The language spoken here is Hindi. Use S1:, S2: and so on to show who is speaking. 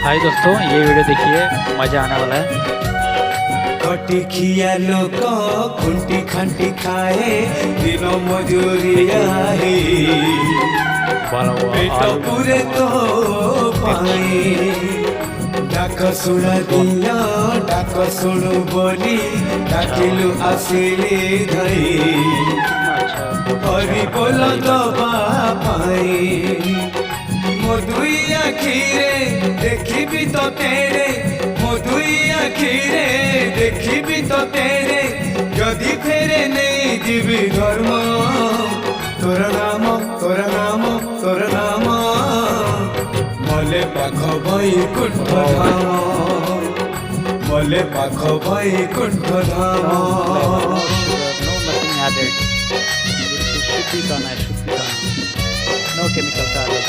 S1: हाय दोस्तों, ये वीडियो देखिए, मजा आने वाला है।
S2: कटी खिया लोक खुंटी खांटी खाए दिन मजूरिया हे पेट पूरे तो पाए डाक शुणा दिया डाक शुणु बोली डाकिलु आसिले धई हरि बोल दबा पाए मो दुई आखिरे देखी तो तेरे मो दुई आखिरे देखी तो तेरे जदि फेरे नहीं जीवी धर्म तोर नाम तोर नाम तोर नाम मले पाख बैकुंठ धाम मले पाख बैकुंठ धाम।
S1: No chemicals added.